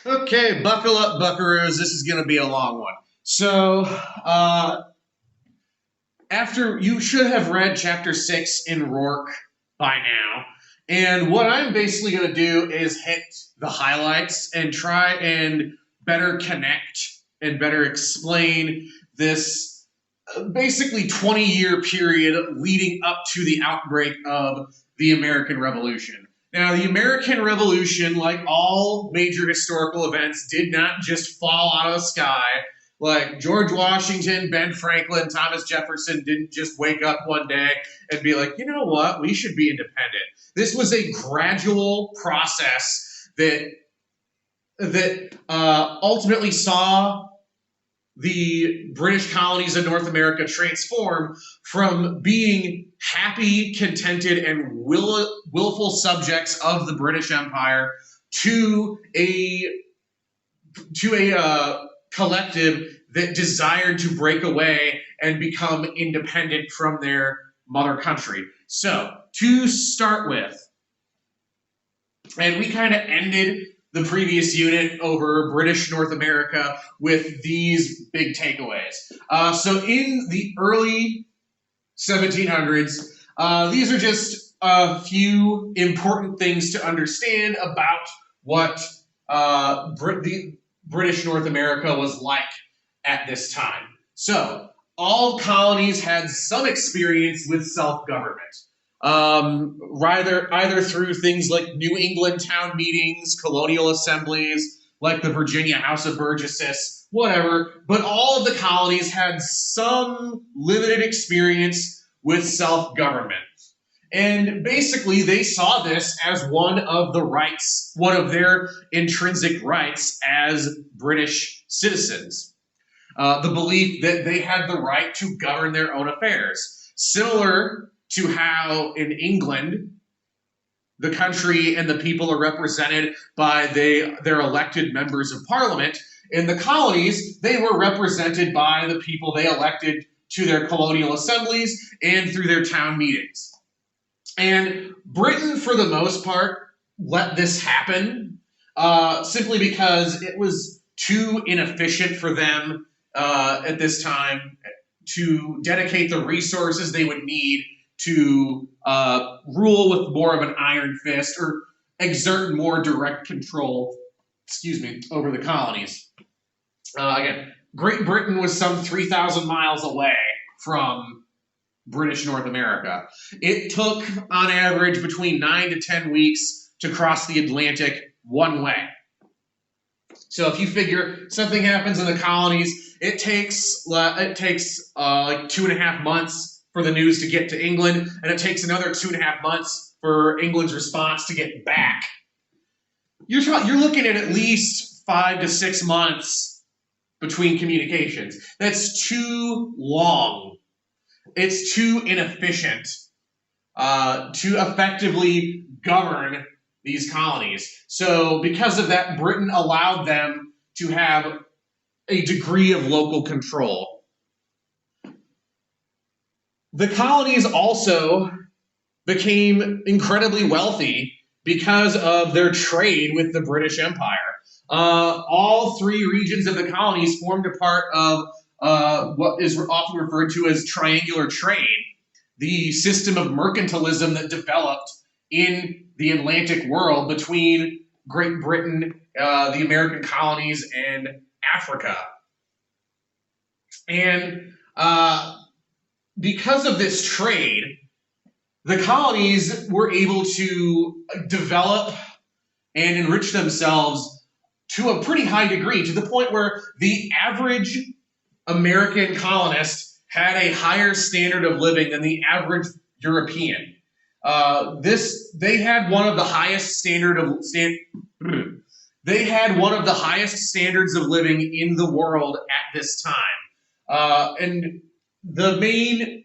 Okay, buckle up, buckaroos. This is going to be a long one. So, after you should have read chapter 6 in Rourke by now. And what I'm basically going to do is hit the highlights and try and better connect and better explain this basically 20-year period leading up to the outbreak of the American Revolution. Now, the American Revolution, like all major historical events, did not just fall out of the sky. Like George Washington, Ben Franklin, Thomas Jefferson didn't just wake up one day and be like, you know what, we should be independent. This was a gradual process that ultimately saw the British colonies in North America transform from being happy, contented, and willful subjects of the British Empire to a collective that desired to break away and become independent from their mother country. So, to start with, and we kind of ended the previous unit over British North America with these big takeaways. So in the early 1700s, these are just a few important things to understand about what the British North America was like at this time. So all colonies had some experience with self-government. Either through things like New England town meetings, colonial assemblies, like the Virginia House of Burgesses, whatever. But all of the colonies had some limited experience with self-government. And basically, they saw this as one of their intrinsic rights as British citizens. The belief that they had the right to govern their own affairs. Similar to how in England, the country and the people are represented by their elected members of parliament. In the colonies, they were represented by the people they elected to their colonial assemblies and through their town meetings. And Britain, for the most part, let this happen simply because it was too inefficient for them at this time to dedicate the resources they would need to rule with more of an iron fist or exert more direct control, over the colonies. Again, Great Britain was some 3,000 miles away from British North America. It took, on average, between 9 to 10 weeks to cross the Atlantic one way. So if you figure something happens in the colonies, it takes like 2.5 months for the news to get to England, and it takes another 2.5 months for England's response to get back. You're looking at least 5 to 6 months between communications. That's too long. It's too inefficient to effectively govern these colonies. So because of that, Britain allowed them to have a degree of local control. The colonies also became incredibly wealthy because of their trade with the British Empire. All three regions of the colonies formed a part of what is often referred to as triangular trade, the system of mercantilism that developed in the Atlantic world between Great Britain, the American colonies, and Africa. And because of this trade, the colonies were able to develop and enrich themselves to a pretty high degree, to the point where the average American colonist had a higher standard of living than the average European. They had one of the highest standards of living in the world at this time. And the main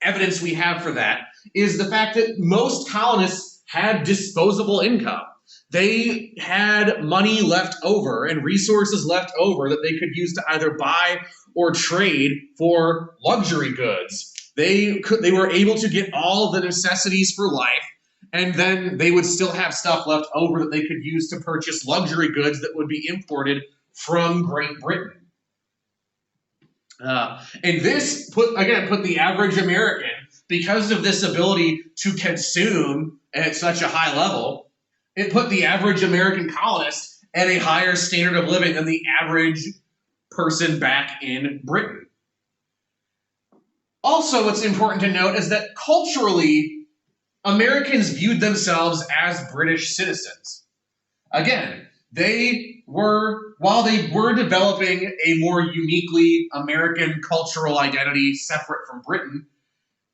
evidence we have for that is the fact that most colonists had disposable income. They had money left over and resources left over that they could use to either buy or trade for luxury goods. They were able to get all of the necessities for life and then they would still have stuff left over that they could use to purchase luxury goods that would be imported from Great Britain. And this put the average American, because of this ability to consume at such a high level, it put the average American colonist at a higher standard of living than the average person back in Britain. Also, what's important to note is that culturally, Americans viewed themselves as British citizens. Again, while they were developing a more uniquely American cultural identity separate from Britain,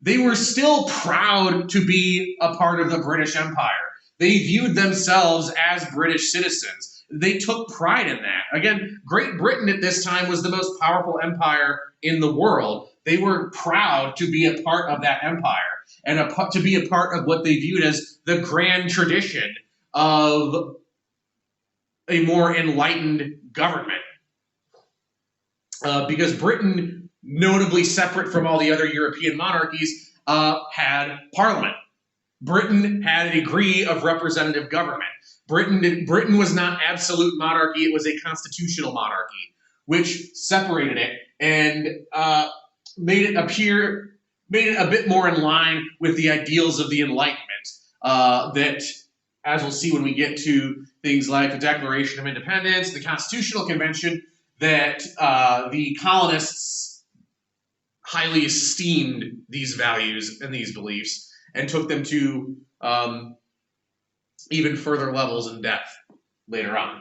they were still proud to be a part of the British Empire. They viewed themselves as British citizens. They took pride in that. Again, Great Britain at this time was the most powerful empire in the world. They were proud to be a part of that empire and to be a part of what they viewed as the grand tradition of a more enlightened government. Because Britain, notably separate from all the other European monarchies, had parliament. Britain had a degree of representative government. Britain was not absolute monarchy, it was a constitutional monarchy, which separated it and made it a bit more in line with the ideals of the Enlightenment that, as we'll see when we get to things like the Declaration of Independence, the Constitutional Convention, that the colonists highly esteemed these values and these beliefs and took them to even further levels in depth later on.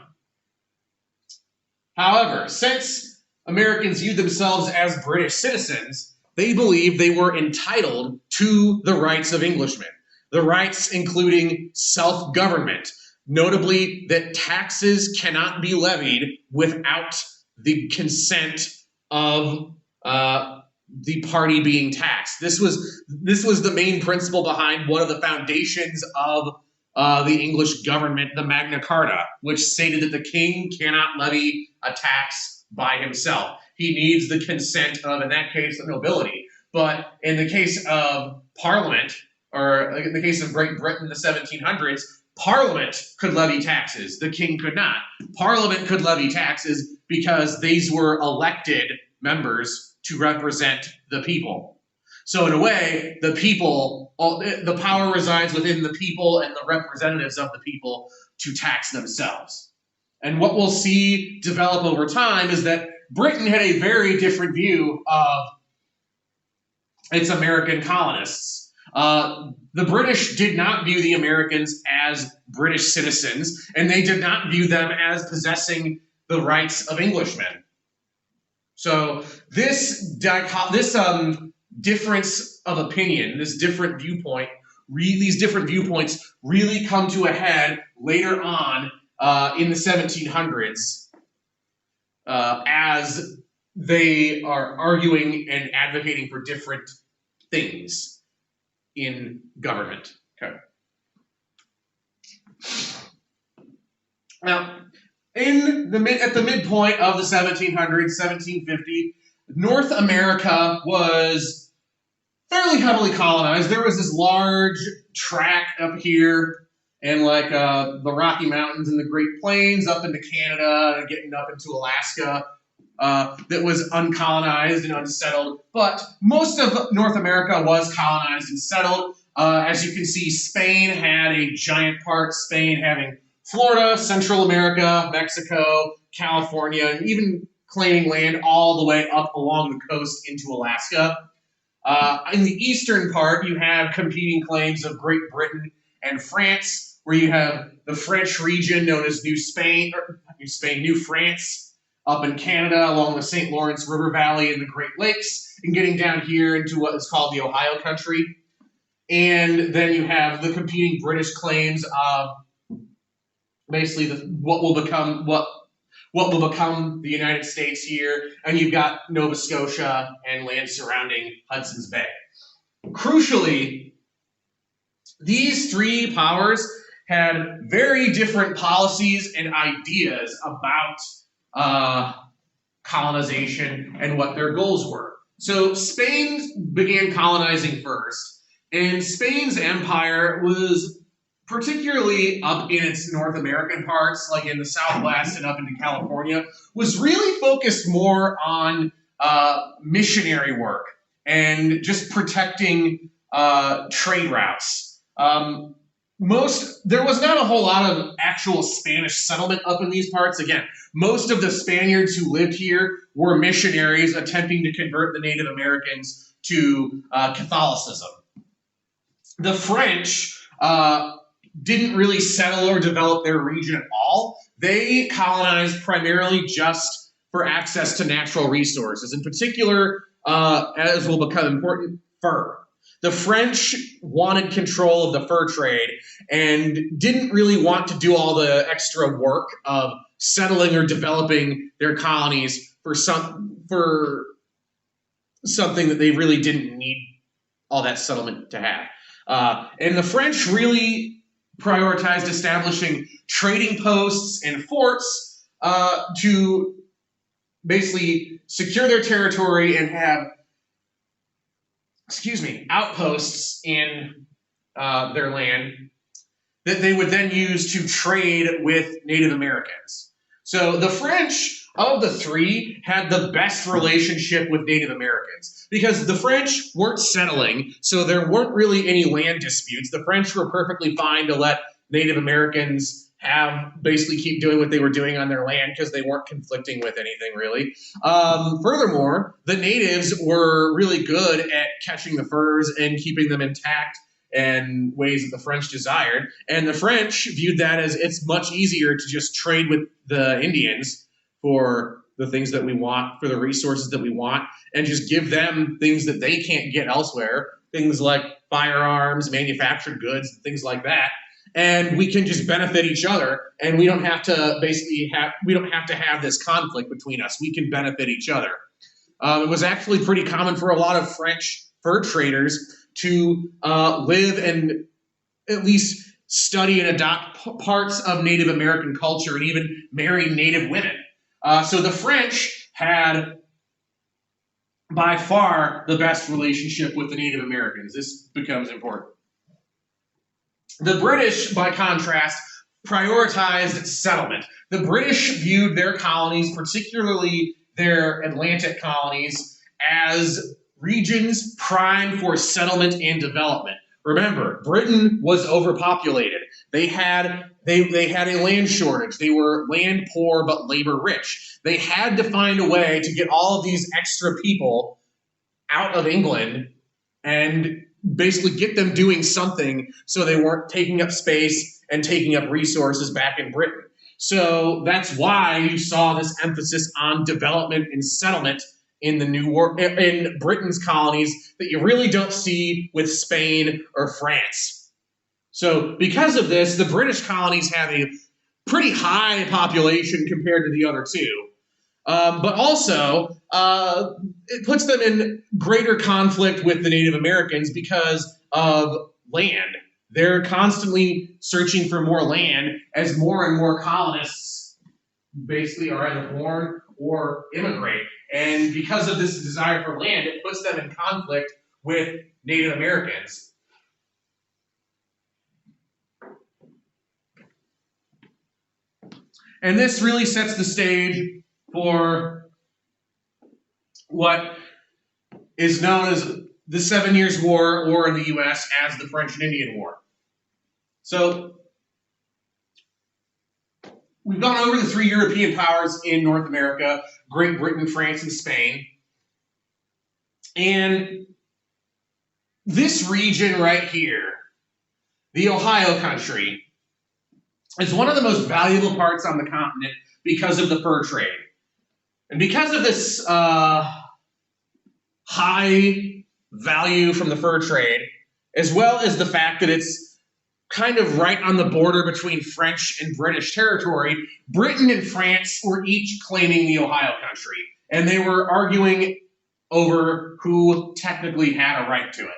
However, since Americans viewed themselves as British citizens, they believed they were entitled to the rights of Englishmen. The rights including self-government, notably that taxes cannot be levied without the consent of the party being taxed. This was the main principle behind one of the foundations of the English government, the Magna Carta, which stated that the king cannot levy a tax by himself. He needs the consent of, in that case, the nobility. But in the case of Parliament, or in the case of Great Britain in the 1700s, Parliament could levy taxes. The king could not. Parliament could levy taxes because these were elected members to represent the people. So in a way, the power resides within the people and the representatives of the people to tax themselves. And what we'll see develop over time is that Britain had a very different view of its American colonists. The British did not view the Americans as British citizens, and they did not view them as possessing the rights of Englishmen. So this difference of opinion, these different viewpoints really come to a head later on in the 1700s as they are arguing and advocating for different things in government. Okay. Now, at the midpoint of the 1700s, 1750, North America was fairly heavily colonized. There was this large tract up here and like the Rocky Mountains and the Great Plains up into Canada and getting up into Alaska that was uncolonized and unsettled. But most of North America was colonized and settled. As you can see, Spain had a giant part, Spain having Florida, Central America, Mexico, California, and even claiming land all the way up along the coast into Alaska. In the eastern part, you have competing claims of Great Britain and France, where you have the French region known as New France, up in Canada along the St. Lawrence River Valley and the Great Lakes, and getting down here into what is called the Ohio country. And then you have the competing British claims of basically what will become the United States here, and you've got Nova Scotia and land surrounding Hudson's Bay. Crucially, these three powers had very different policies and ideas about colonization and what their goals were. So Spain began colonizing first, and Spain's empire was particularly up in its North American parts, like in the Southwest and up into California, was really focused more on missionary work and just protecting trade routes. There was not a whole lot of actual Spanish settlement up in these parts. Again, most of the Spaniards who lived here were missionaries attempting to convert the Native Americans to Catholicism. The French didn't really settle or develop their region at all. They colonized primarily just for access to natural resources, in particular, as will become important, fur. The French wanted control of the fur trade and didn't really want to do all the extra work of settling or developing their colonies for something that they really didn't need all that settlement to have. And the French really prioritized establishing trading posts and forts to basically secure their territory and have outposts in their land that they would then use to trade with Native Americans. So the French, of the three, had the best relationship with Native Americans because the French weren't settling, so there weren't really any land disputes. The French were perfectly fine to let Native Americans basically keep doing what they were doing on their land because they weren't conflicting with anything really. Furthermore, the natives were really good at catching the furs and keeping them intact in ways that the French desired. And the French viewed that as it's much easier to just trade with the Indians for the things that we want, for the resources that we want, and just give them things that they can't get elsewhere, things like firearms, manufactured goods, things like that. And we can just benefit each other, and we don't have to have this conflict between us. We can benefit each other. It was actually pretty common for a lot of French fur traders to live and at least study and adopt parts of Native American culture and even marry Native women. So the French had by far the best relationship with the Native Americans. This becomes important. The British, by contrast, prioritized settlement. The British viewed their colonies, particularly their Atlantic colonies, as regions primed for settlement and development. Remember, Britain was overpopulated. They had a land shortage. They were land poor but labor rich. They had to find a way to get all of these extra people out of England and basically get them doing something so they weren't taking up space and taking up resources back in Britain. So that's why you saw this emphasis on development and settlement in in Britain's colonies that you really don't see with Spain or France. So because of this, the British colonies have a pretty high population compared to the other two. But also, it puts them in greater conflict with the Native Americans because of land. They're constantly searching for more land as more and more colonists basically are either born or immigrate. And because of this desire for land, it puts them in conflict with Native Americans. And this really sets the stage for what is known as the 7 Years' War, or in the U.S. as the French and Indian War. So we've gone over the three European powers in North America: Great Britain, France, and Spain. And this region right here, the Ohio country, is one of the most valuable parts on the continent because of the fur trade. And because of this high value from the fur trade, as well as the fact that it's kind of right on the border between French and British territory, Britain and France were each claiming the Ohio country, and they were arguing over who technically had a right to it.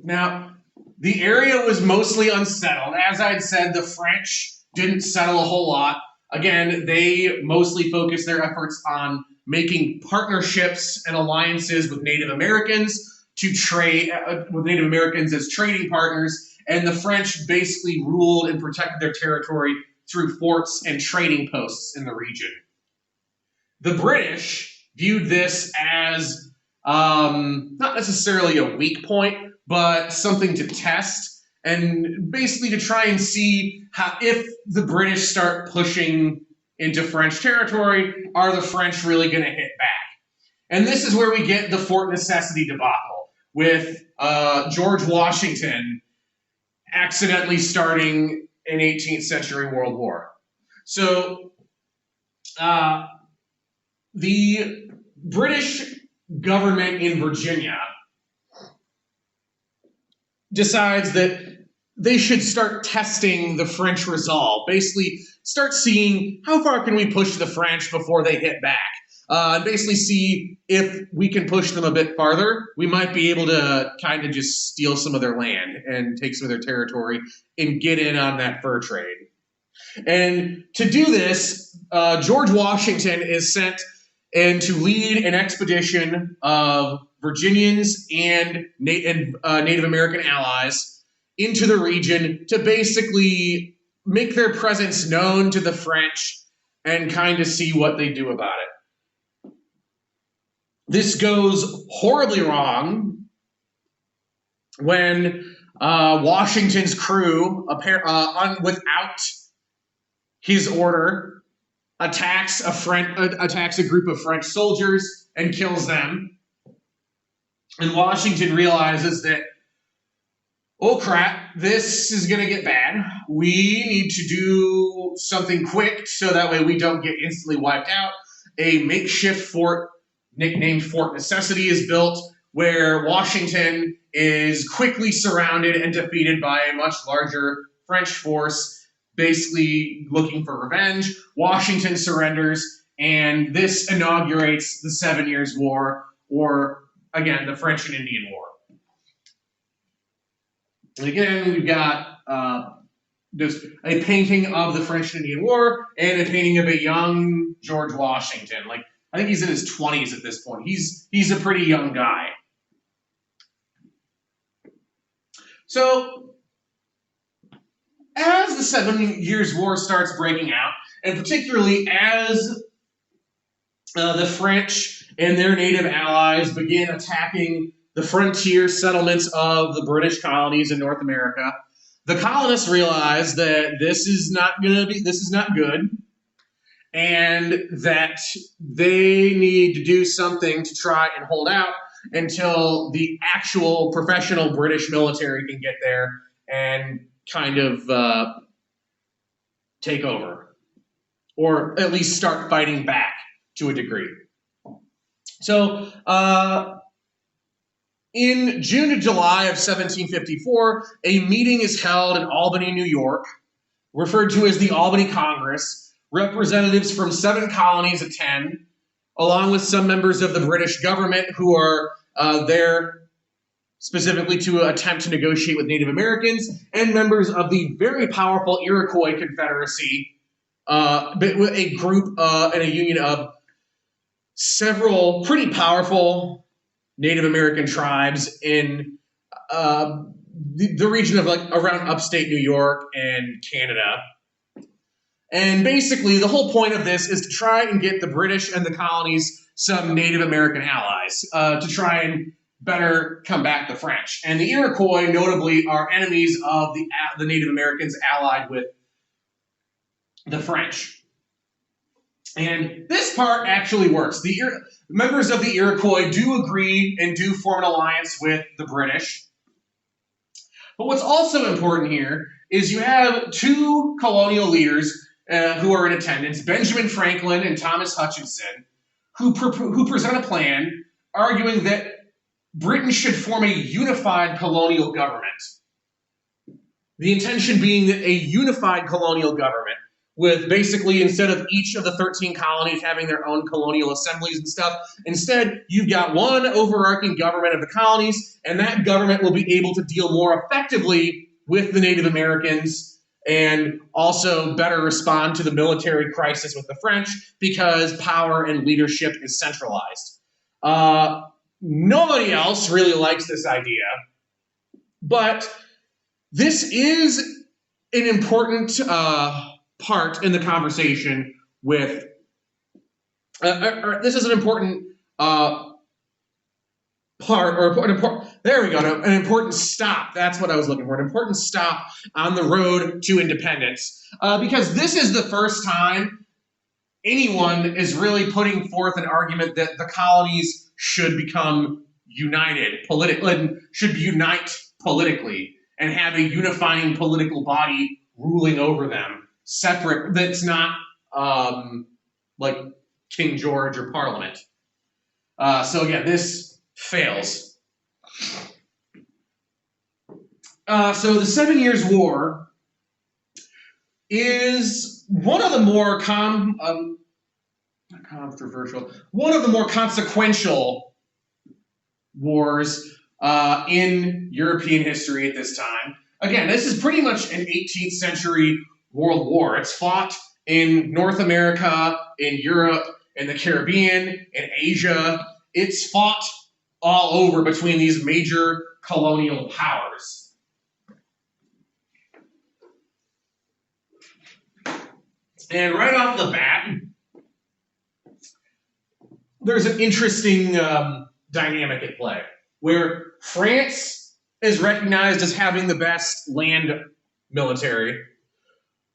Now, the area was mostly unsettled. As I'd said, the French didn't settle a whole lot. Again, they mostly focused their efforts on making partnerships and alliances with Native Americans to trade with Native Americans as trading partners, and the French basically ruled and protected their territory through forts and trading posts in the region. The British viewed this as not necessarily a weak point, but something to test, and basically to try and see how, if the British start pushing into French territory, are the French really going to hit back? And this is where we get the Fort Necessity debacle, with George Washington accidentally starting an 18th century World War. So the British government in Virginia decides that they should start testing the French resolve, basically start seeing how far can we push the French before they hit back. And basically see if we can push them a bit farther, we might be able to kind of just steal some of their land and take some of their territory and get in on that fur trade. And to do this, George Washington is sent in to lead an expedition of Virginians and Native American allies into the region to basically make their presence known to the French and kind of see what they do about it. This goes horribly wrong when Washington's crew, without his order, attacks a group of French soldiers and kills them. And Washington realizes that, oh crap, this is going to get bad. We need to do something quick so that way we don't get instantly wiped out. A makeshift fort nicknamed Fort Necessity is built, where Washington is quickly surrounded and defeated by a much larger French force, basically looking for revenge. Washington surrenders, and this inaugurates the 7 Years' War, or, again, the French and Indian War. And again, we've got just a painting of the French and Indian War and a painting of a young George Washington. I think he's in his 20s at this point. He's a pretty young guy. So, as the 7 Years' War starts breaking out, and particularly as the French and their native allies begin attacking the frontier settlements of the British colonies in North America, the colonists realize that this is not good, and that they need to do something to try and hold out until the actual professional British military can get there and kind of take over, or at least start fighting back to a degree. So in June to July of 1754, a meeting is held in Albany, New York, referred to as the Albany Congress. Representatives from 7 colonies attend, along with some members of the British government who are there specifically to attempt to negotiate with Native Americans, and members of the very powerful Iroquois Confederacy, a group and a union of several pretty powerful Native American tribes in the region of around upstate New York and Canada. And basically, the whole point of this is to try and get the British and the colonies some Native American allies to try and better combat the French. And the Iroquois, notably, are enemies of the Native Americans allied with the French. And this part actually works. The members of the Iroquois do agree and do form an alliance with the British. But what's also important here is you have 2 colonial leaders who are in attendance, Benjamin Franklin and Thomas Hutchinson, who present a plan arguing that Britain should form a unified colonial government. The intention being that a unified colonial government with basically, instead of each of the 13 colonies having their own colonial assemblies and stuff, instead you've got one overarching government of the colonies, and that government will be able to deal more effectively with the Native Americans and also better respond to the military crisis with the French because power and leadership is centralized. Nobody else really likes this idea, but This is an important part in the conversation with. This is an important part, or an important. There we go. An important stop. That's what I was looking for. An important stop on the road to independence, because this is the first time anyone is really putting forth an argument that the colonies should become united politically, should unite politically, and have a unifying political body ruling over them, separate. That's not like King George or Parliament. So again, this fails. So the 7 Years' War is one of the more controversial, one of the more consequential wars in European history at this time. Again, this is pretty much an 18th century world war. It's fought in North America, in Europe, in the Caribbean, in Asia. It's fought all over between these major colonial powers. And right off the bat, there's an interesting dynamic at play, where France is recognized as having the best land military,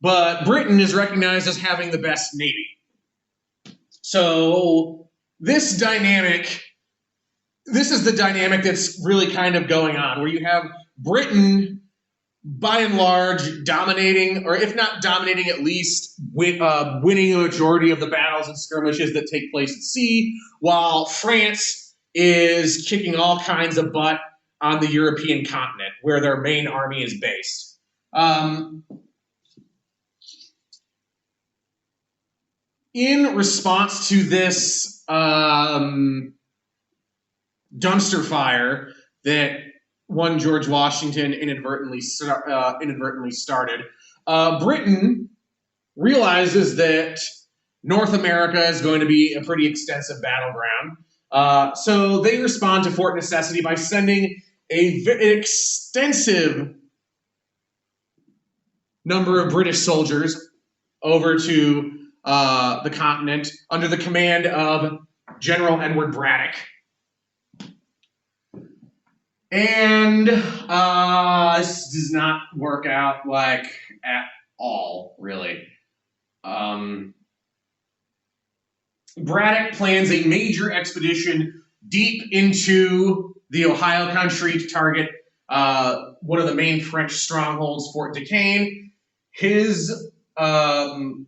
but Britain is recognized as having the best navy. So this is the dynamic that's really kind of going on, where you have Britain, by and large, dominating, or if not dominating, at least winning a majority of the battles and skirmishes that take place at sea, while France is kicking all kinds of butt on the European continent, where their main army is based. In response to this dumpster fire that one George Washington inadvertently started, Britain realizes that North America is going to be a pretty extensive battleground. So they respond to Fort Necessity by sending an extensive number of British soldiers over to the continent under the command of General Edward Braddock. And this does not work out at all, really. Braddock plans a major expedition deep into the Ohio country to target one of the main French strongholds, Fort Duquesne. His column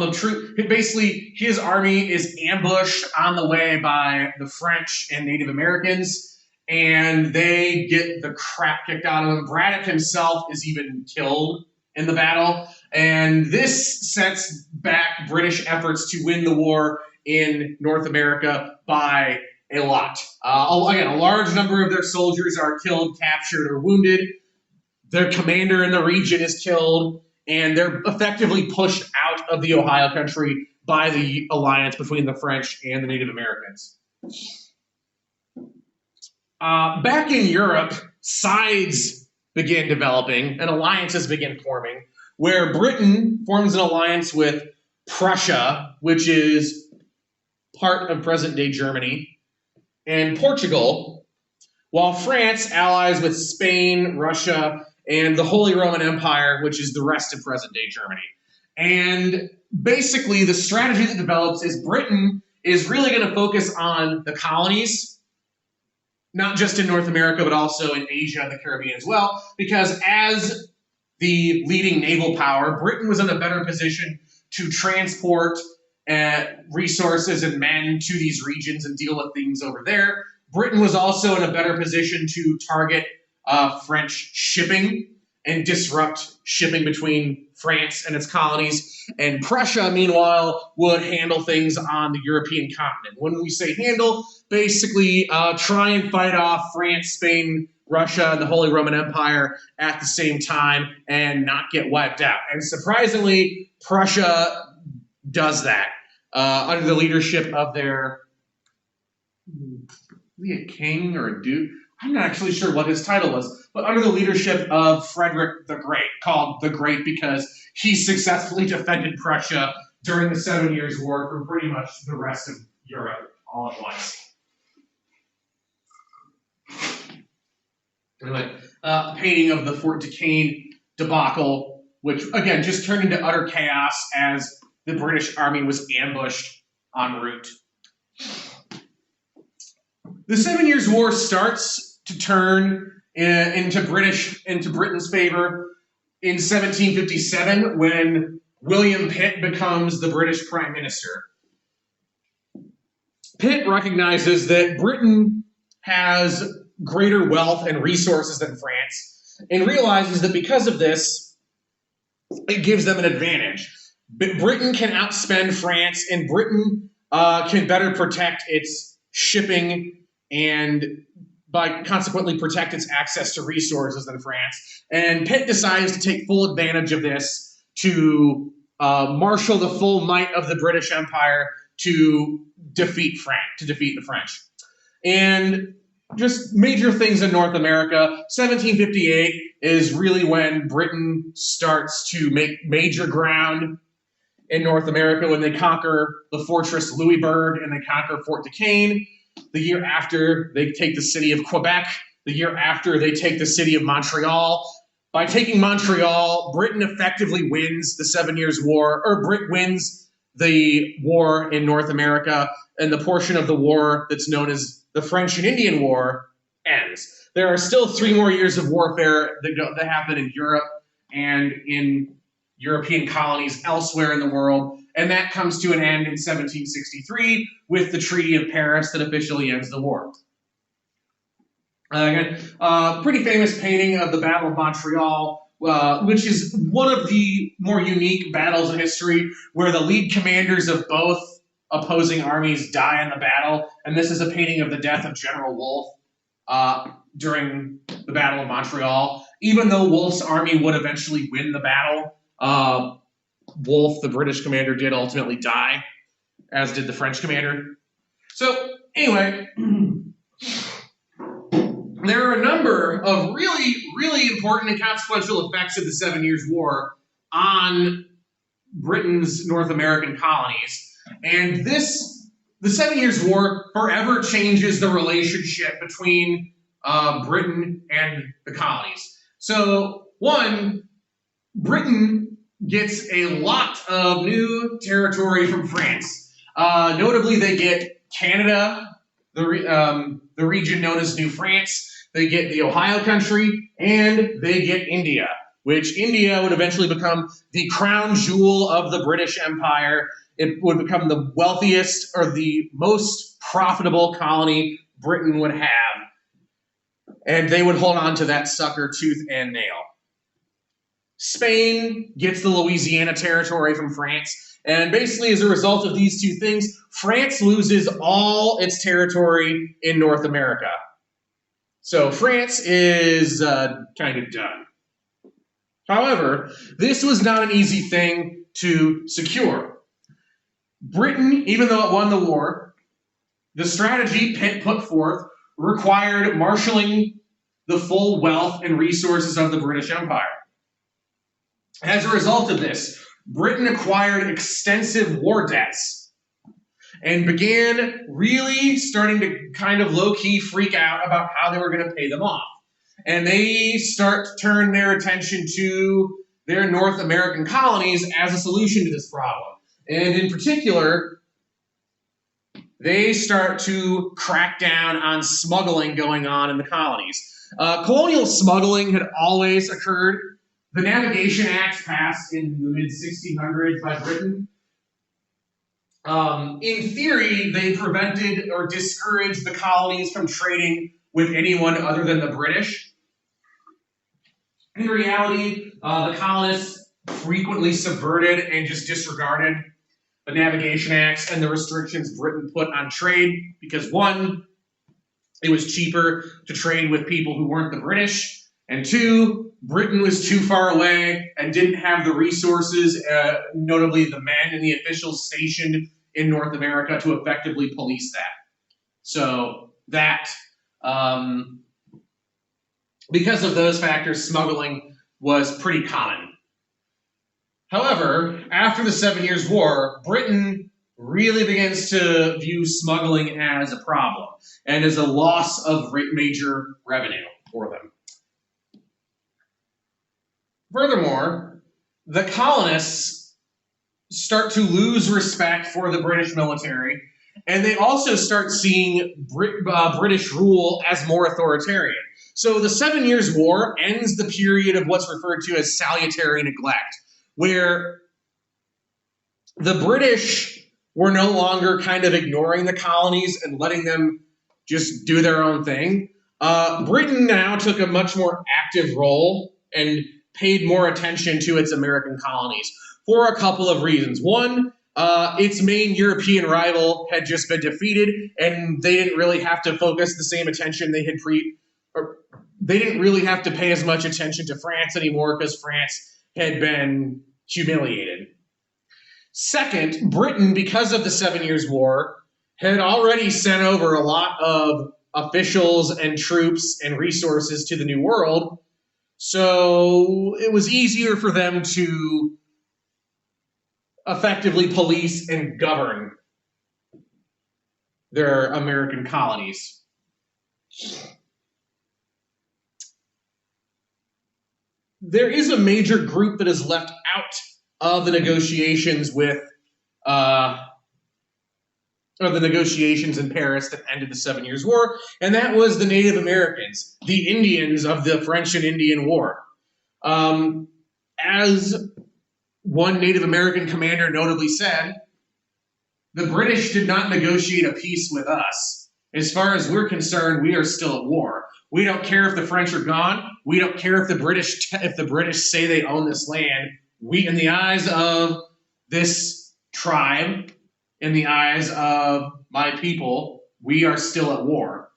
of troops, basically his army is ambushed on the way by the French and Native Americans, and they get the crap kicked out of them. Braddock himself is even killed in the battle, and this sets back British efforts to win the war in North America by a lot. Again, a large number of their soldiers are killed, captured, or wounded. Their commander in the region is killed, and they're effectively pushed out of the Ohio country by the alliance between the French and the Native Americans. Back in Europe, sides begin developing and alliances begin forming, where Britain forms an alliance with Prussia, which is part of present-day Germany, and Portugal, while France allies with Spain, Russia, and the Holy Roman Empire, which is the rest of present-day Germany. And basically, the strategy that develops is Britain is really going to focus on the colonies, not just in North America, but also in Asia and the Caribbean as well, because as the leading naval power, Britain was in a better position to transport resources and men to these regions and deal with things over there. Britain was also in a better position to target French shipping and disrupt shipping between France and its colonies. And Prussia, meanwhile, would handle things on the European continent. When we say handle, basically try and fight off France, Spain, Russia, and the Holy Roman Empire at the same time and not get wiped out. And surprisingly, Prussia does that under the leadership of their a king or a duke. I'm not actually sure what his title was, but under the leadership of Frederick the Great, called the Great because he successfully defended Prussia during the 7 Years' War from pretty much the rest of Europe all at once. Anyway, painting of the Fort Duquesne debacle, which again just turned into utter chaos as the British army was ambushed en route. The 7 Years' War starts to turn into Britain's favor in 1757 when William Pitt becomes the British Prime Minister. Pitt recognizes that Britain has greater wealth and resources than France, and realizes that because of this, it gives them an advantage. Britain can outspend France, and Britain can better protect its shipping and by consequently protect its access to resources than France. And Pitt decides to take full advantage of this to marshal the full might of the British Empire to defeat the French. And just major things in North America. 1758 is really when Britain starts to make major ground in North America when they conquer the fortress Louisbourg and they conquer Fort Duquesne. The year after, they take the city of Quebec. The year after, they take the city of Montreal. By taking Montreal, Britain effectively wins the 7 Years' War, or Britain wins the war in North America, and the portion of the war that's known as the French and Indian War ends. There are still 3 more years of warfare that happen in Europe and in European colonies elsewhere in the world, and that comes to an end in 1763 with the Treaty of Paris that officially ends the war. Again, pretty famous painting of the Battle of Montreal, which is one of the more unique battles in history where the lead commanders of both opposing armies die in the battle, and this is a painting of the death of General Wolfe during the Battle of Montreal. Even though Wolfe's army would eventually win the battle, Wolfe, the British commander, did ultimately die, as did the French commander. So, anyway, there are a number of really, really important and consequential effects of the 7 Years' War on Britain's North American colonies. And the 7 Years' War forever changes the relationship between Britain and the colonies. So, one, Britain gets a lot of new territory from France. Notably, they get Canada, the region known as New France. They get the Ohio country, and they get India, which India would eventually become the crown jewel of the British Empire. It would become the wealthiest or the most profitable colony Britain would have. And they would hold on to that sucker tooth and nail. Spain gets the Louisiana territory from France. And basically, as a result of these two things, France loses all its territory in North America. So France is kind of done. However, this was not an easy thing to secure. Britain, even though it won the war, the strategy Pitt put forth required marshaling the full wealth and resources of the British Empire. As a result of this, Britain acquired extensive war debts and began really starting to kind of low-key freak out about how they were going to pay them off. And they start to turn their attention to their North American colonies as a solution to this problem. And in particular, they start to crack down on smuggling going on in the colonies. Colonial smuggling had always occurred. The Navigation Act passed in the mid-1600s by Britain. In theory, they prevented or discouraged the colonies from trading with anyone other than the British. In reality, the colonists frequently subverted and just disregarded the Navigation Acts and the restrictions Britain put on trade because, one, it was cheaper to trade with people who weren't the British, and two, Britain was too far away and didn't have the resources, notably the men and the officials stationed in North America, to effectively police that. So that because of those factors, smuggling was pretty common. However, after the 7 Years' War, Britain really begins to view smuggling as a problem and as a loss of major revenue for them. Furthermore, the colonists start to lose respect for the British military, and they also start seeing British rule as more authoritarian. So the 7 Years' War ends the period of what's referred to as salutary neglect, where the British were no longer kind of ignoring the colonies and letting them just do their own thing. Britain now took a much more active role and paid more attention to its American colonies for a couple of reasons. One, its main European rival had just been defeated, and they didn't really have to focus the same attention they had they didn't really have to pay as much attention to France anymore because France had been humiliated. Second, Britain, because of the 7 Years' War, had already sent over a lot of officials and troops and resources to the New World, so it was easier for them to effectively police and govern their American colonies. There is a major group that is left out of the negotiations with, or the negotiations in Paris that ended the 7 Years' War, and that was the Native Americans, the Indians of the French and Indian War. As one Native American commander notably said, the British did not negotiate a peace with us. As far as we're concerned, we are still at war. We don't care if the French are gone. We don't care if the British say they own this land. We, in the eyes of this tribe, in the eyes of my people, we are still at war.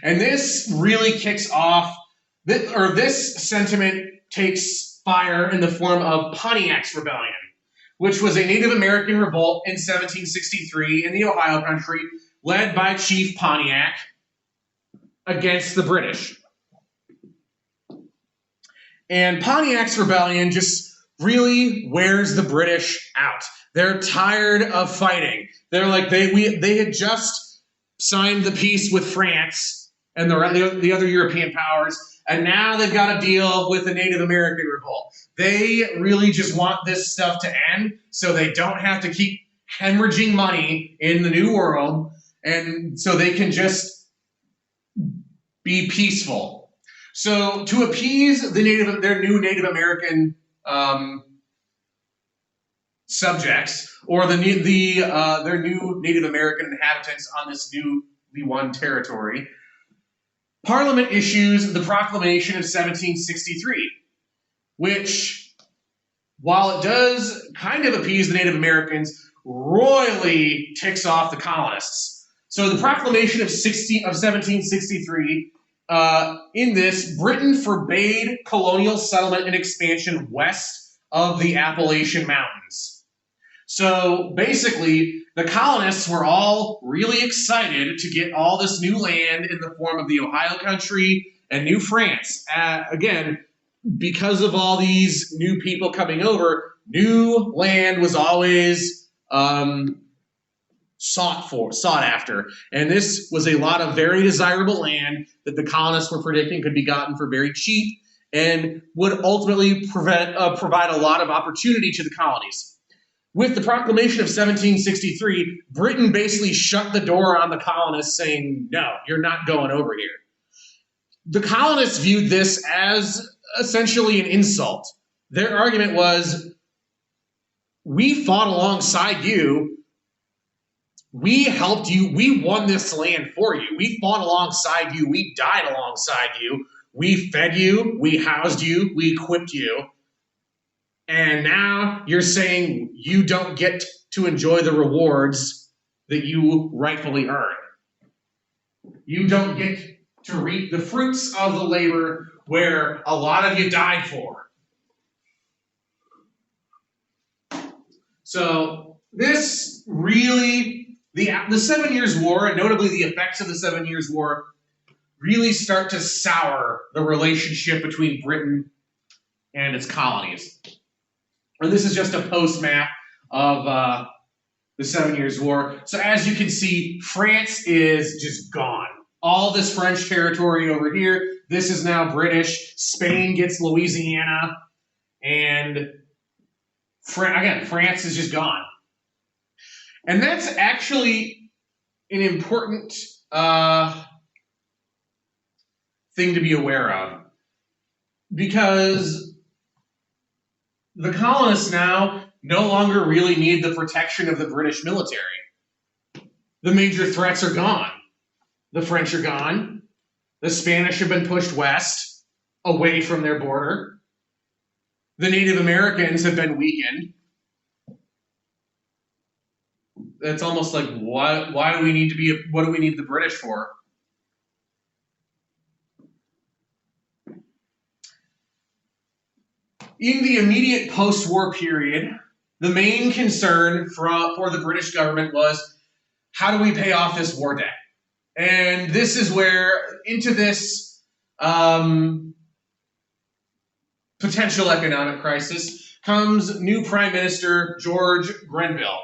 And this really kicks off, this sentiment takes fire in the form of Pontiac's Rebellion, which was a Native American revolt in 1763 in the Ohio Country, led by Chief Pontiac against the British. And Pontiac's Rebellion just really wears the British out. They're tired of fighting. They're like, they had just signed the peace with France and the other European powers, and now they've got to deal with the Native American revolt. They really just want this stuff to end so they don't have to keep hemorrhaging money in the New World, and so they can just be peaceful. So to appease their new Native American subjects, or their new Native American inhabitants on this newly won territory, Parliament issues the Proclamation of 1763, which, while it does kind of appease the Native Americans, royally ticks off the colonists. So the Proclamation of 1763, in this, Britain forbade colonial settlement and expansion west of the Appalachian Mountains. So basically, the colonists were all really excited to get all this new land in the form of the Ohio Country and New France. Again, because of all these new people coming over, new land was always sought after. And this was a lot of very desirable land that the colonists were predicting could be gotten for very cheap and would ultimately provide a lot of opportunity to the colonies. With the Proclamation of 1763, Britain basically shut the door on the colonists, saying, no, you're not going over here. The colonists viewed this as essentially an insult. Their argument was, we fought alongside you, we helped you, we won this land for you, we fought alongside you, we died alongside you, we fed you, we housed you, we equipped you. And now you're saying you don't get to enjoy the rewards that you rightfully earn. You don't get to reap the fruits of the labor where a lot of you died for. So this really, the 7 Years' War, and notably the effects of the 7 Years' War, really start to sour the relationship between Britain and its colonies. And this is just a post map of the 7 Years' War. So as you can see, France is just gone. All this French territory over here, this is now British. Spain gets Louisiana. And again, France is just gone. And that's actually an important thing to be aware of. Because the colonists now no longer really need the protection of the British military. The major threats are gone. The French are gone. The Spanish have been pushed west, away from their border. The Native Americans have been weakened. It's almost like, why do we need to be, what do we need the British for? In the immediate post-war period, the main concern for the British government was, how do we pay off this war debt? And this is where, into this potential economic crisis, comes new Prime Minister George Grenville.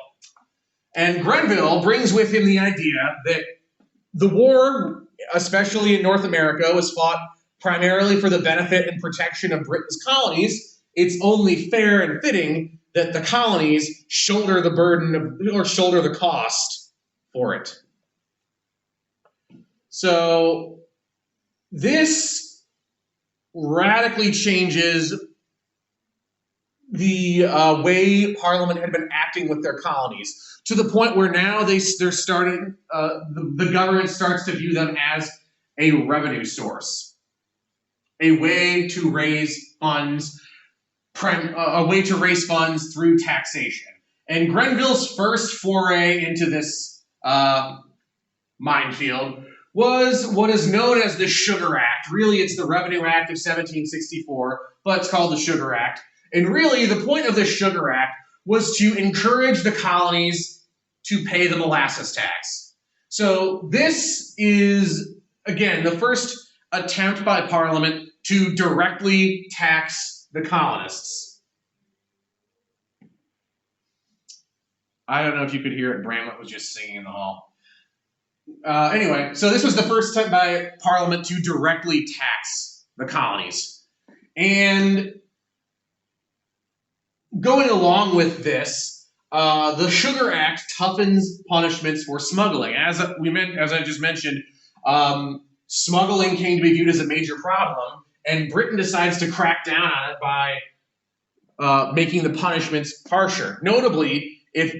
And Grenville brings with him the idea that the war, especially in North America, was fought primarily for the benefit and protection of Britain's colonies. It's only fair and fitting that the colonies shoulder the burden of, or shoulder the cost for it. So this radically changes the way Parliament had been acting with their colonies, to the point where now they're starting, the government starts to view them as a revenue source, a way to raise funds, through taxation. And Grenville's first foray into this minefield was what is known as the Sugar Act. Really, it's the Revenue Act of 1764, but it's called the Sugar Act. And really, the point of the Sugar Act was to encourage the colonies to pay the molasses tax. So this is, again, the first attempt by Parliament to directly tax the colonists. I don't know if you could hear it. Bramlett was just singing in the hall. Anyway, so this was the first time by Parliament to directly tax the colonies. And going along with this, the Sugar Act toughens punishments for smuggling. As I just mentioned, smuggling came to be viewed as a major problem, and Britain decides to crack down on it by making the punishments harsher. Notably, if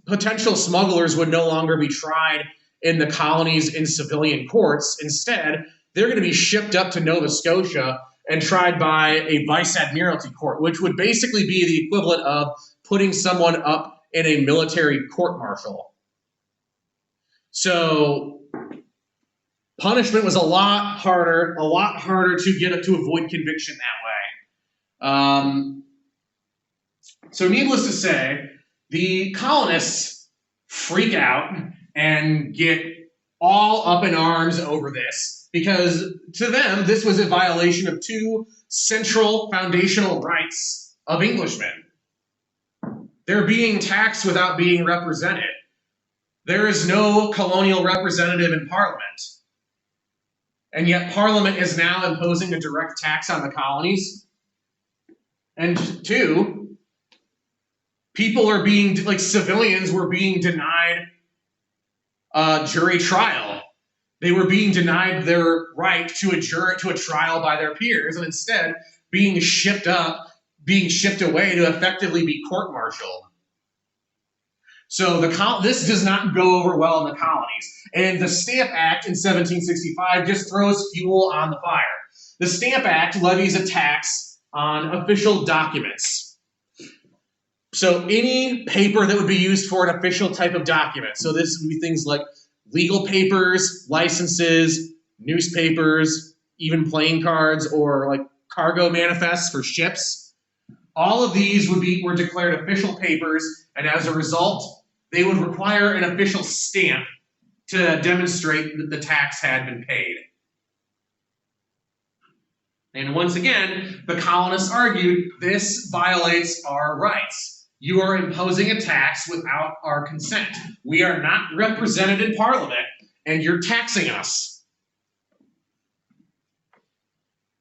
potential smugglers would no longer be tried in the colonies in civilian courts, instead, they're going to be shipped up to Nova Scotia and tried by a vice admiralty court, which would basically be the equivalent of putting someone up in a military court-martial. So punishment was a lot harder to avoid conviction that way. So needless to say, the colonists freak out and get all up in arms over this, because to them, this was a violation of two central foundational rights of Englishmen. They're being taxed without being represented. There is no colonial representative in Parliament. And yet Parliament is now imposing a direct tax on the colonies. And two, people are being, like civilians were being denied jury trial. They were being denied their right to a trial by their peers, and instead being shipped away to effectively be court-martialed. So this does not go over well in the colonies. And the Stamp Act in 1765 just throws fuel on the fire. The Stamp Act levies a tax on official documents. So any paper that would be used for an official type of document. So this would be things like legal papers, licenses, newspapers, even playing cards, or like cargo manifests for ships. All of these were declared official papers, and as a result, they would require an official stamp to demonstrate that the tax had been paid. And once again, the colonists argued this violates our rights. You are imposing a tax without our consent. We are not represented in Parliament, and you're taxing us.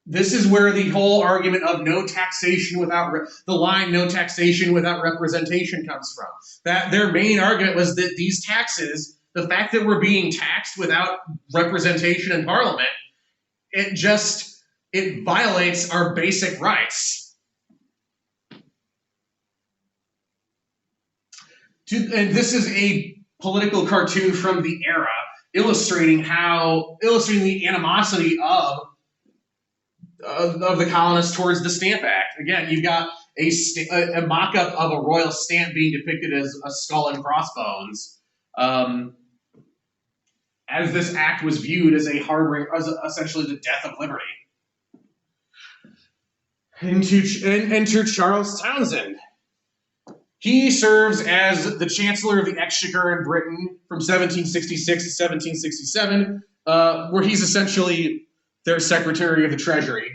This is where the whole argument of no taxation without the line "no taxation without representation" comes from. That their main argument was that these taxes, the fact that we're being taxed without representation in Parliament, it violates our basic rights. And this is a political cartoon from the era, illustrating the animosity of the colonists towards the Stamp Act. Again, you've got a mock-up of a royal stamp being depicted as a skull and crossbones, as this act was viewed as essentially the death of liberty. Enter Charles Townshend. He serves as the Chancellor of the Exchequer in Britain from 1766 to 1767, where he's essentially their Secretary of the Treasury.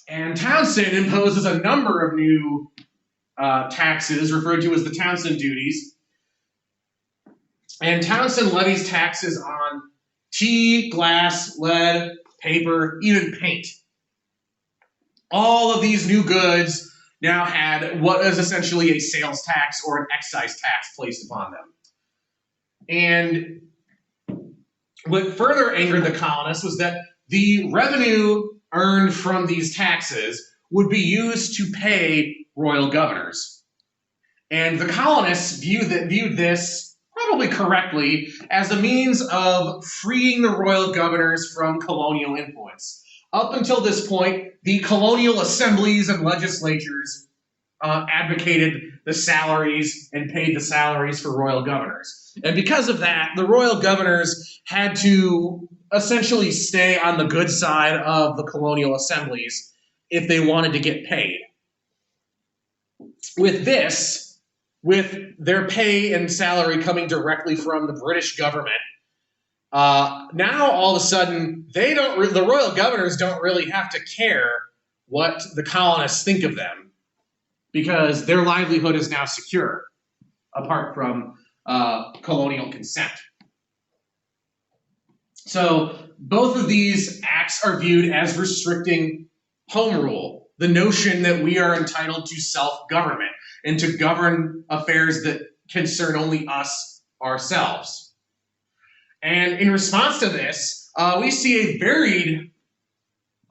And Townshend imposes a number of new taxes, referred to as the Townshend duties. And Townshend levies taxes on tea, glass, lead, paper, even paint. All of these new goods now had what is essentially a sales tax or an excise tax placed upon them. And what further angered the colonists was that the revenue earned from these taxes would be used to pay royal governors. And the colonists viewed this, probably correctly, as a means of freeing the royal governors from colonial influence. Up until this point, the colonial assemblies and legislatures advocated the salaries and paid the salaries for royal governors. And because of that, the royal governors had to essentially stay on the good side of the colonial assemblies if they wanted to get paid. With their pay and salary coming directly from the British government, now all of a sudden the royal governors don't really have to care what the colonists think of them, because their livelihood is now secure, apart from colonial consent. So both of these acts are viewed as restricting home rule, the notion that we are entitled to self-government and to govern affairs that concern only us ourselves. And in response to this, we see a varied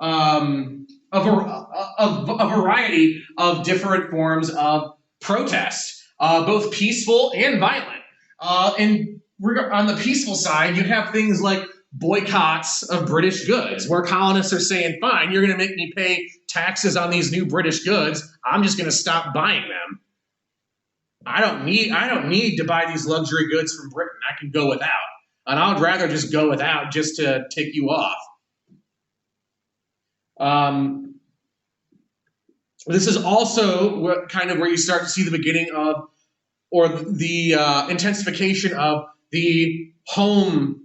a variety of different forms of protest, both peaceful and violent. And on the peaceful side, you have things like boycotts of British goods, where colonists are saying, fine, you're going to make me pay taxes on these new British goods. I'm just going to stop buying them. I don't need to buy these luxury goods from Britain. I can go without. And I would rather just go without just to tick you off. This is also where you start to see the beginning of, or the intensification of the homemade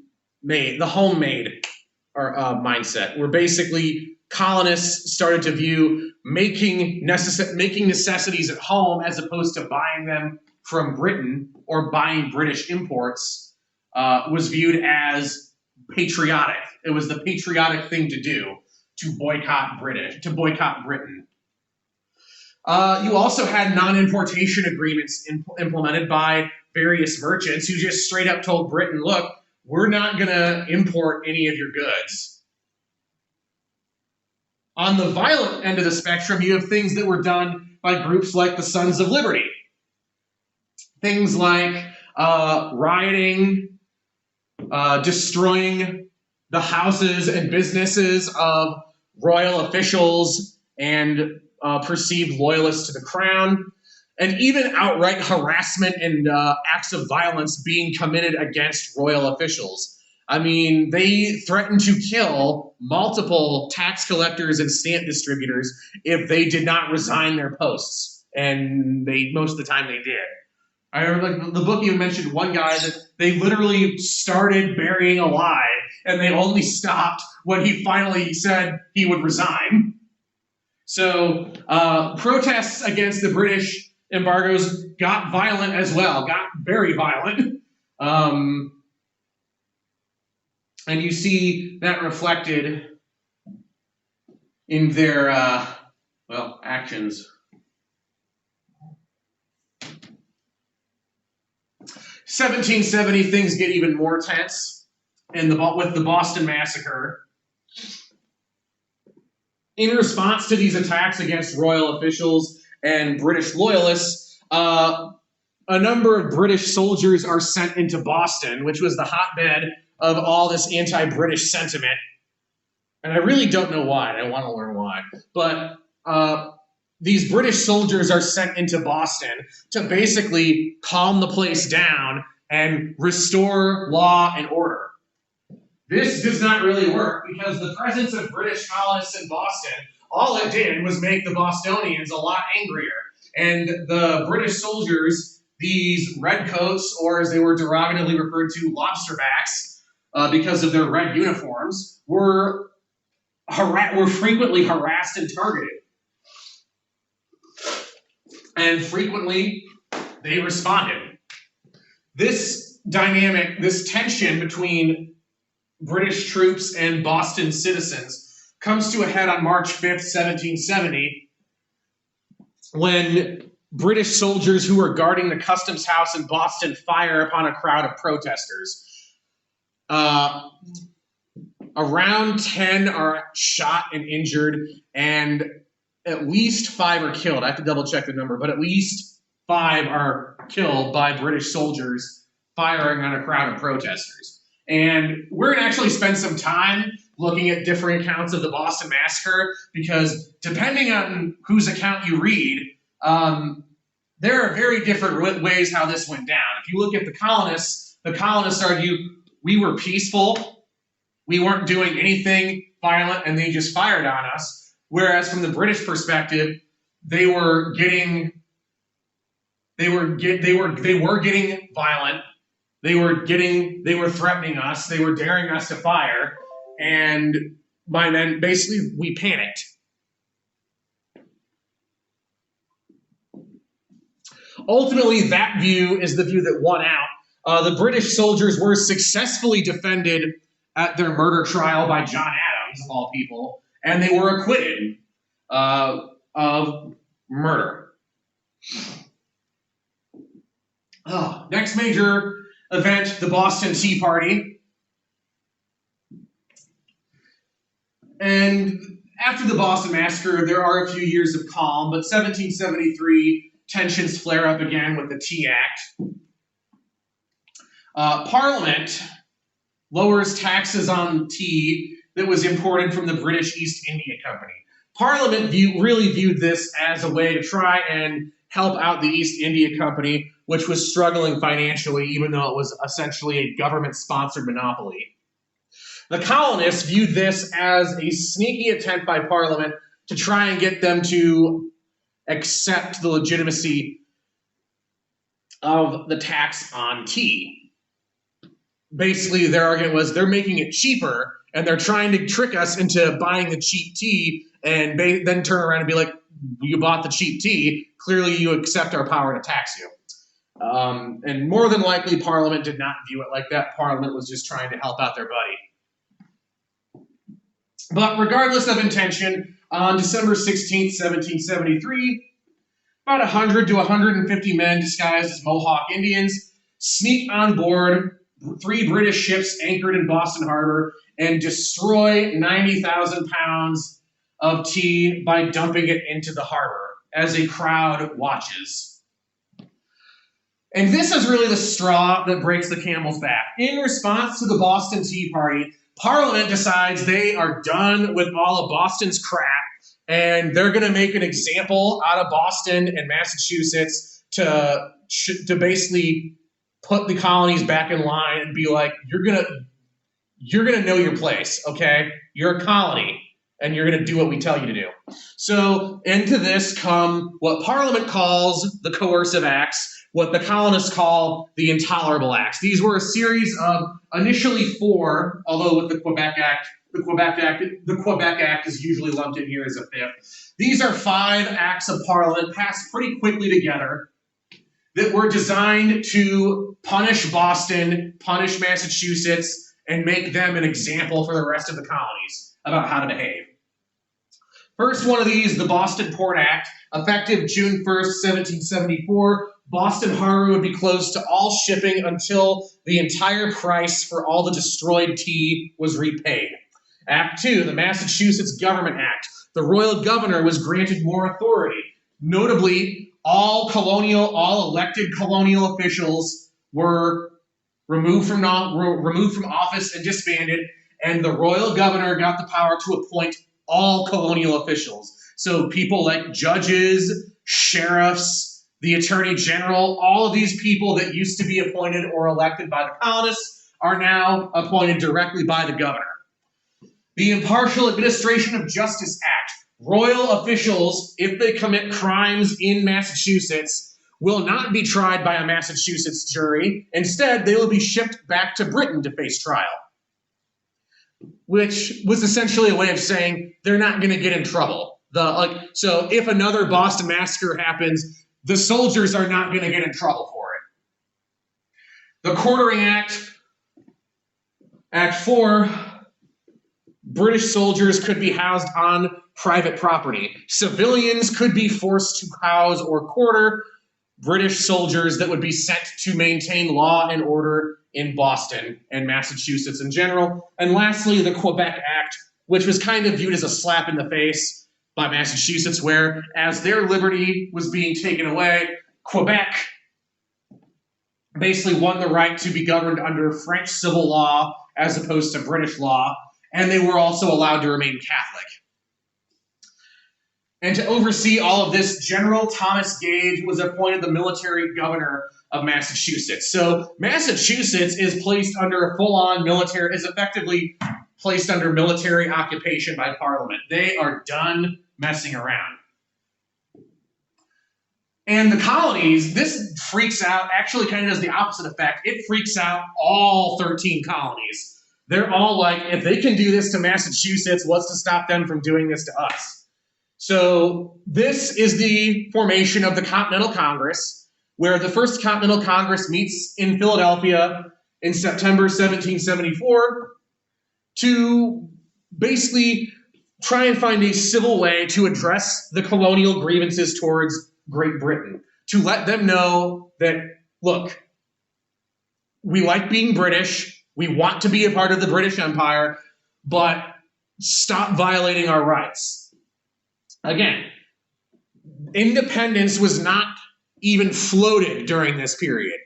mindset, where basically colonists started to view making necessities at home as opposed to buying them from Britain or buying British imports was viewed as patriotic. It was the patriotic thing to do, to boycott Britain. You also had non-importation agreements implemented by various merchants who just straight up told Britain, look, we're not going to import any of your goods. On the violent end of the spectrum, you have things that were done by groups like the Sons of Liberty. Things like rioting, destroying the houses and businesses of royal officials and perceived loyalists to the crown, and even outright harassment and acts of violence being committed against royal officials. I mean, they threatened to kill multiple tax collectors and stamp distributors if they did not resign their posts, and most of the time they did. I remember the book even mentioned one guy that they literally started burying alive, and they only stopped when he finally said he would resign. So protests against the British embargoes got violent as well, got very violent. And you see that reflected in their, actions. 1770, things get even more tense with the Boston Massacre. In response to these attacks against royal officials and British loyalists, a number of British soldiers are sent into Boston, which was the hotbed of all this anti-British sentiment. And I really don't know why. I want to learn why. But these British soldiers are sent into Boston to basically calm the place down and restore law and order. This does not really work because the presence of British colonists in Boston, all it did was make the Bostonians a lot angrier. And the British soldiers, these redcoats, or as they were derogatively referred to, lobsterbacks, because of their red uniforms, were frequently harassed and targeted. And frequently, they responded. This dynamic, this tension between British troops and Boston citizens comes to a head on March 5th, 1770, when British soldiers who were guarding the customs house in Boston fire upon a crowd of protesters. Around 10 are shot and injured, and at least 5 are killed. I have to double check the number, but at least 5 are killed by British soldiers firing on a crowd of protesters. And we're going to actually spend some time looking at different accounts of the Boston Massacre, because depending on whose account you read, there are very different ways how this went down. If you look at the colonists argue, we were peaceful, we weren't doing anything violent, and they just fired on us. Whereas from the British perspective, they were getting violent. They were threatening us. They were daring us to fire. And by then, basically, we panicked. Ultimately, that view is the view that won out. The British soldiers were successfully defended at their murder trial by John Adams, of all people, and they were acquitted of murder. Next major event, the Boston Tea Party. And after the Boston Massacre, there are a few years of calm, but 1773, tensions flare up again with the Tea Act. Parliament lowers taxes on tea that was imported from the British East India Company. Parliament really viewed this as a way to try and help out the East India Company, which was struggling financially, even though it was essentially a government-sponsored monopoly. The colonists viewed this as a sneaky attempt by Parliament to try and get them to accept the legitimacy of the tax on tea. Basically, their argument was they're making it cheaper, and they're trying to trick us into buying the cheap tea, and then turn around and be like, you bought the cheap tea, clearly you accept our power to tax you. And more than likely, Parliament did not view it like that. Parliament was just trying to help out their buddy. But regardless of intention, on December 16th, 1773, about 100 to 150 men disguised as Mohawk Indians sneak on board 3 British ships anchored in Boston Harbor and destroy 90,000 pounds of tea by dumping it into the harbor as a crowd watches. And this is really the straw that breaks the camel's back. In response to the Boston Tea Party, Parliament decides they are done with all of Boston's crap, and they're going to make an example out of Boston and Massachusetts to basically put the colonies back in line and be like, you're gonna know your place, okay? You're a colony, and you're gonna do what we tell you to do. So into this come what Parliament calls the coercive acts, what the colonists call the intolerable acts. These were a series of initially 4, although with the Quebec Act The Quebec Act is usually lumped in here as a fifth. These are 5 acts of Parliament passed pretty quickly together that were designed to punish Boston, punish Massachusetts, and make them an example for the rest of the colonies about how to behave. First one of these, the Boston Port Act, effective June 1st, 1774. Boston Harbor would be closed to all shipping until the entire price for all the destroyed tea was repaid. Act 2, the Massachusetts Government Act. The royal governor was granted more authority. Notably, all elected colonial officials were removed from office and disbanded, and the royal governor got the power to appoint all colonial officials. So people like judges, sheriffs, the attorney general, all of these people that used to be appointed or elected by the colonists are now appointed directly by the governor. The Impartial Administration of Justice Act. Royal officials, if they commit crimes in Massachusetts, will not be tried by a Massachusetts jury. Instead, they will be shipped back to Britain to face trial, which was essentially a way of saying they're not going to get in trouble. So if another Boston Massacre happens, the soldiers are not going to get in trouble for it. The Quartering Act, Act 4, British soldiers could be housed on private property. Civilians could be forced to house or quarter British soldiers that would be sent to maintain law and order in Boston and Massachusetts in general. And lastly, the Quebec Act, which was kind of viewed as a slap in the face by Massachusetts, where as their liberty was being taken away, Quebec basically won the right to be governed under French civil law as opposed to British law, and they were also allowed to remain Catholic. And to oversee all of this, General Thomas Gage was appointed the military governor of Massachusetts. So Massachusetts is placed under a full-on military, is effectively placed under military occupation by Parliament. They are done messing around. And the colonies, this freaks out, actually kind of does the opposite effect. It freaks out all 13 colonies. They're all like, if they can do this to Massachusetts, what's to stop them from doing this to us? So this is the formation of the Continental Congress, where the first Continental Congress meets in Philadelphia in September 1774 to basically try and find a civil way to address the colonial grievances towards Great Britain, to let them know that, look, we like being British, we want to be a part of the British Empire, but stop violating our rights. Again, independence was not even floated during this period.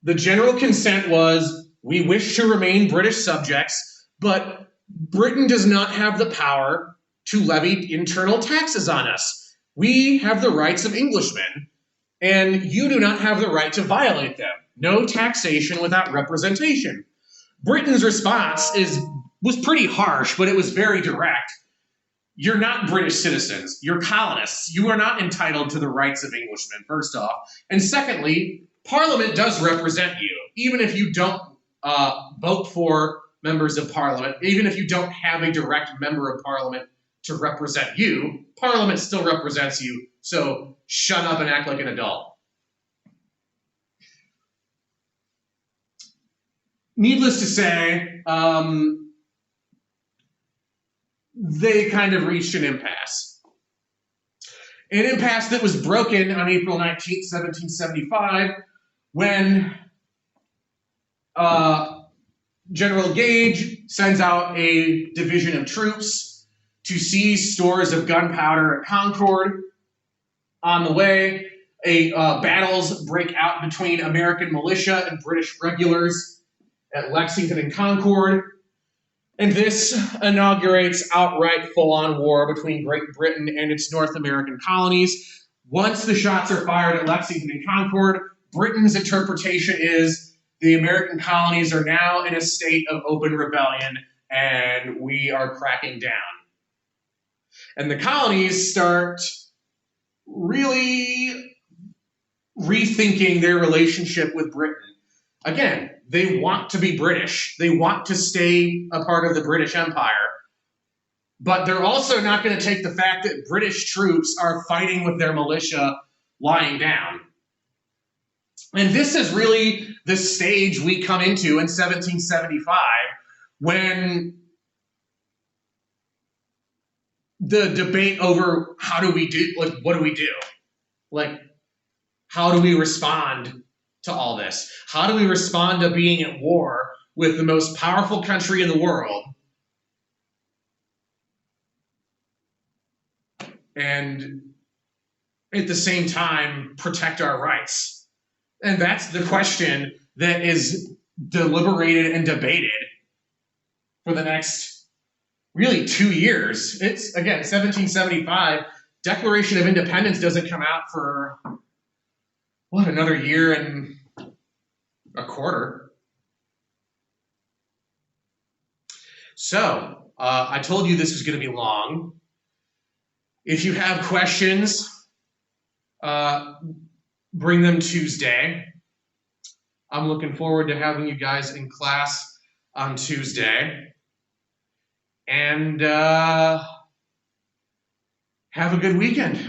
The general consent was, we wish to remain British subjects, but Britain does not have the power to levy internal taxes on us. We have the rights of Englishmen, and you do not have the right to violate them. No taxation without representation. Britain's response was pretty harsh, but it was very direct. You're not British citizens. You're colonists. You are not entitled to the rights of Englishmen, first off. And secondly, Parliament does represent you. Even if you don't vote for members of Parliament, even if you don't have a direct member of Parliament to represent you, Parliament still represents you. So shut up and act like an adult. Needless to say, they kind of reached an impasse. An impasse that was broken on April 19th, 1775, when General Gage sends out a division of troops to seize stores of gunpowder at Concord. On the way, battles break out between American militia and British regulars at Lexington and Concord. And this inaugurates outright full-on war between Great Britain and its North American colonies. Once the shots are fired at Lexington and Concord, Britain's interpretation is the American colonies are now in a state of open rebellion and we are cracking down. And the colonies start really rethinking their relationship with Britain. Again, they want to be British. They want to stay a part of the British Empire. But they're also not going to take the fact that British troops are fighting with their militia lying down. And this is really the stage we come into in 1775 when the debate over how do we do, like, what do we do? Like, how do we respond to all this? How do we respond to being at war with the most powerful country in the world and at the same time protect our rights? And that's the question that is deliberated and debated for the next really 2 years. It's, again, 1775. Declaration of Independence doesn't come out for, what, another year and a quarter. So, I told you this was going to be long. If you have questions, bring them Tuesday. I'm looking forward to having you guys in class on Tuesday. And have a good weekend.